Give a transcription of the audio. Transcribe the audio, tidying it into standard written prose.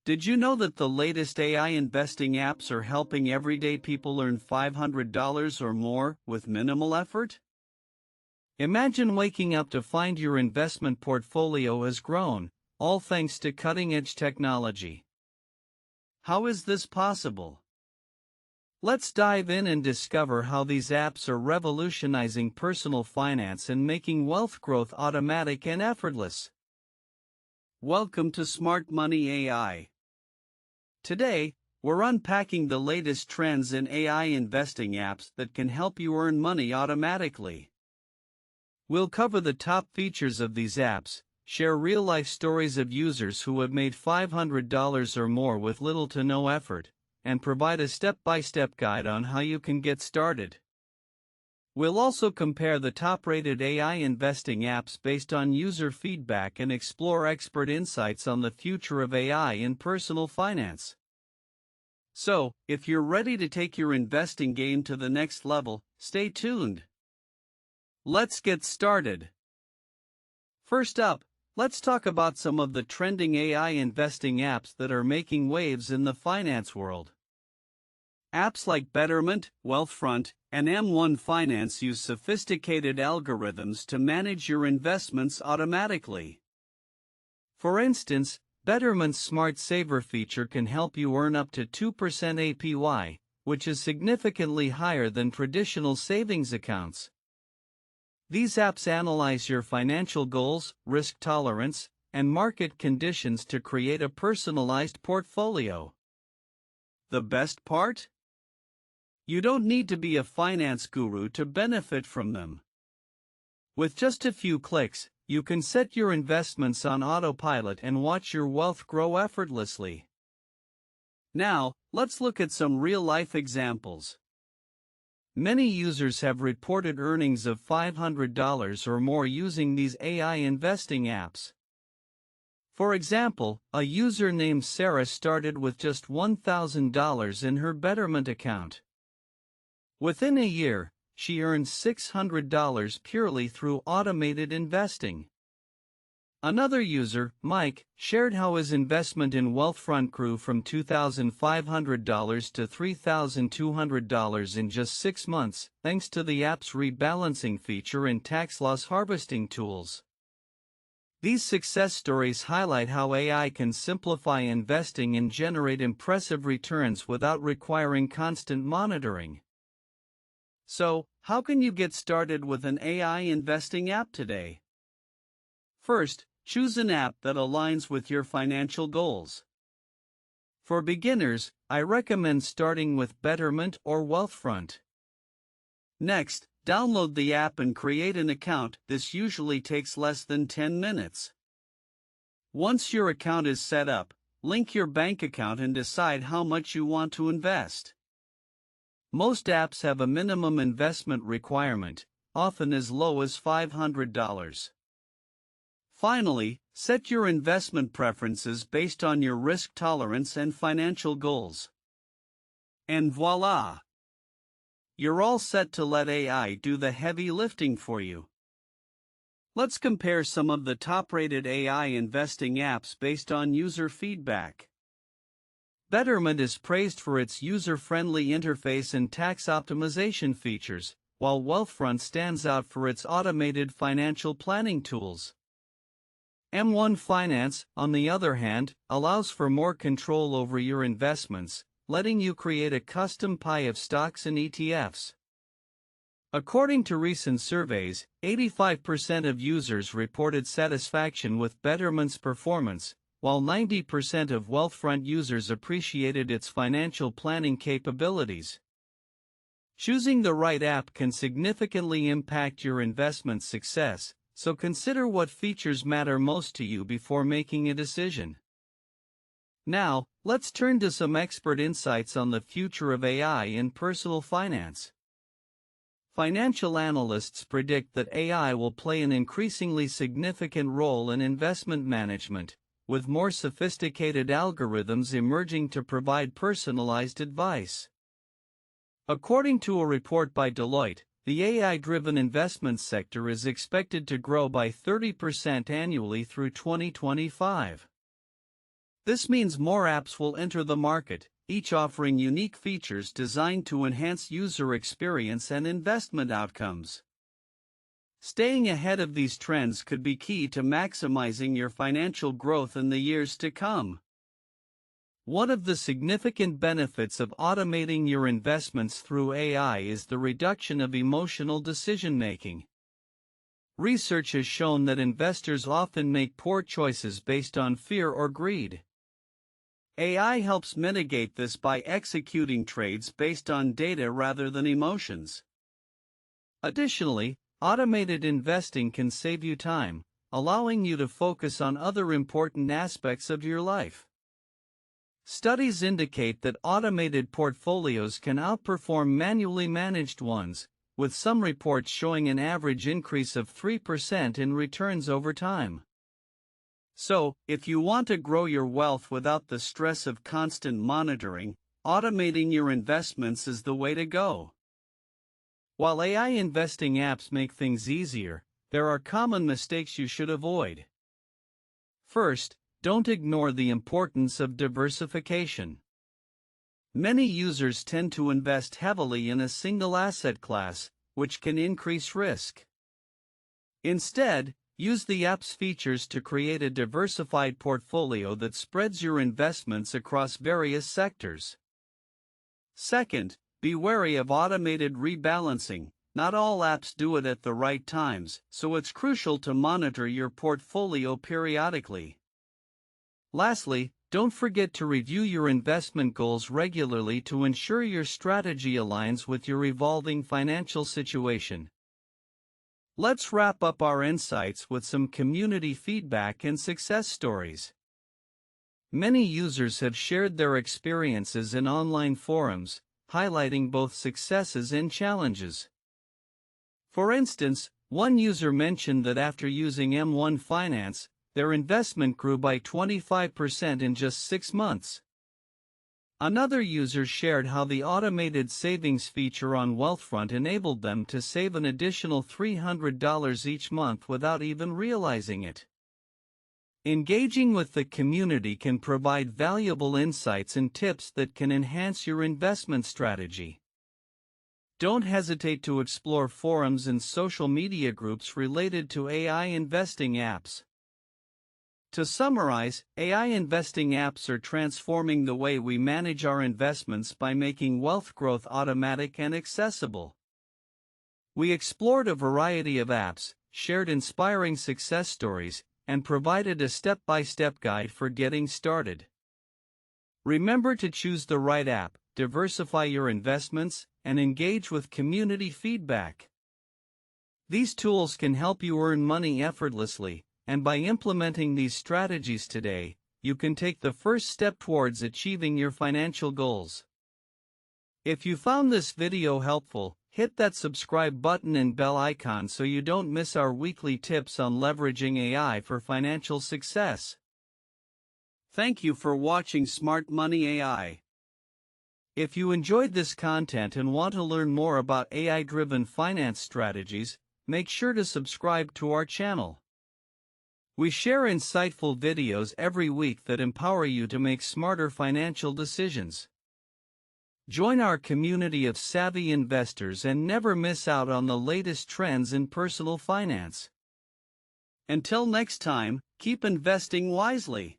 Did you know that the latest AI investing apps are helping everyday people earn $500 or more with minimal effort? Imagine waking up to find your investment portfolio has grown, all thanks to cutting-edge technology. How is this possible? Let's dive in and discover how these apps are revolutionizing personal finance and making wealth growth automatic and effortless. Welcome to Smart Money AI. Today, we're unpacking the latest trends in AI investing apps that can help you earn money automatically. We'll cover the top features of these apps, share real-life stories of users who have made $500 or more with little to no effort, and provide a step-by-step guide on how you can get started. We'll also compare the top-rated AI investing apps based on user feedback and explore expert insights on the future of AI in personal finance. So, if you're ready to take your investing game to the next level, stay tuned. Let's get started. First up, let's talk about some of the trending AI investing apps that are making waves in the finance world. Apps like Betterment, Wealthfront, and M1 Finance use sophisticated algorithms to manage your investments automatically. For instance, Betterment's Smart Saver feature can help you earn up to 2% APY, which is significantly higher than traditional savings accounts. These apps analyze your financial goals, risk tolerance, and market conditions to create a personalized portfolio. The best part? You don't need to be a finance guru to benefit from them. With just a few clicks, you can set your investments on autopilot and watch your wealth grow effortlessly. Now, let's look at some real-life examples. Many users have reported earnings of $500 or more using these AI investing apps. For example, a user named Sarah started with just $1,000 in her Betterment account. Within a year, she earned $600 purely through automated investing. Another user, Mike, shared how his investment in Wealthfront grew from $2,500 to $3,200 in just 6 months, thanks to the app's rebalancing feature and tax loss harvesting tools. These success stories highlight how AI can simplify investing and generate impressive returns without requiring constant monitoring. So, how can you get started with an AI investing app today? First, choose an app that aligns with your financial goals. For beginners, I recommend starting with Betterment or Wealthfront. Next, download the app and create an account. This usually takes less than 10 minutes. Once your account is set up, link your bank account and decide how much you want to invest. Most apps have a minimum investment requirement, often as low as $500. Finally, set your investment preferences based on your risk tolerance and financial goals. And voila! You're all set to let AI do the heavy lifting for you. Let's compare some of the top-rated AI investing apps based on user feedback. Betterment is praised for its user-friendly interface and tax optimization features, while Wealthfront stands out for its automated financial planning tools. M1 Finance, on the other hand, allows for more control over your investments, letting you create a custom pie of stocks and ETFs. According to recent surveys, 85% of users reported satisfaction with Betterment's performance, while 90% of Wealthfront users appreciated its financial planning capabilities. Choosing the right app can significantly impact your investment success, so consider what features matter most to you before making a decision. Now, let's turn to some expert insights on the future of AI in personal finance. Financial analysts predict that AI will play an increasingly significant role in investment management, with more sophisticated algorithms emerging to provide personalized advice. According to a report by Deloitte, the AI-driven investment sector is expected to grow by 30% annually through 2025. This means more apps will enter the market, each offering unique features designed to enhance user experience and investment outcomes. Staying ahead of these trends could be key to maximizing your financial growth in the years to come. One of the significant benefits of automating your investments through AI is the reduction of emotional decision-making. Research has shown that investors often make poor choices based on fear or greed. AI helps mitigate this by executing trades based on data rather than emotions. Additionally, automated investing can save you time, allowing you to focus on other important aspects of your life. Studies indicate that automated portfolios can outperform manually managed ones, with some reports showing an average increase of 3% in returns over time. So, if you want to grow your wealth without the stress of constant monitoring, automating your investments is the way to go. While AI investing apps make things easier, there are common mistakes you should avoid. First, don't ignore the importance of diversification. Many users tend to invest heavily in a single asset class, which can increase risk. Instead, use the app's features to create a diversified portfolio that spreads your investments across various sectors. Second, be wary of automated rebalancing. Not all apps do it at the right times, so it's crucial to monitor your portfolio periodically. Lastly, don't forget to review your investment goals regularly to ensure your strategy aligns with your evolving financial situation. Let's wrap up our insights with some community feedback and success stories. Many users have shared their experiences in online forums, highlighting both successes and challenges. For instance, one user mentioned that after using M1 Finance, their investment grew by 25% in just 6 months. Another user shared how the automated savings feature on Wealthfront enabled them to save an additional $300 each month without even realizing it. Engaging with the community can provide valuable insights and tips that can enhance your investment strategy. Don't hesitate to explore forums and social media groups related to AI investing apps. To summarize, AI investing apps are transforming the way we manage our investments by making wealth growth automatic and accessible. We explored a variety of apps, shared inspiring success stories, and provided a step-by-step guide for getting started. Remember to choose the right app, diversify your investments, and engage with community feedback. These tools can help you earn money effortlessly, and by implementing these strategies today, you can take the first step towards achieving your financial goals. If you found this video helpful, hit that subscribe button and bell icon so you don't miss our weekly tips on leveraging AI for financial success. Thank you for watching Smart Money AI. If you enjoyed this content and want to learn more about AI-driven finance strategies, make sure to subscribe to our channel. We share insightful videos every week that empower you to make smarter financial decisions. Join our community of savvy investors and never miss out on the latest trends in personal finance. Until next time, keep investing wisely.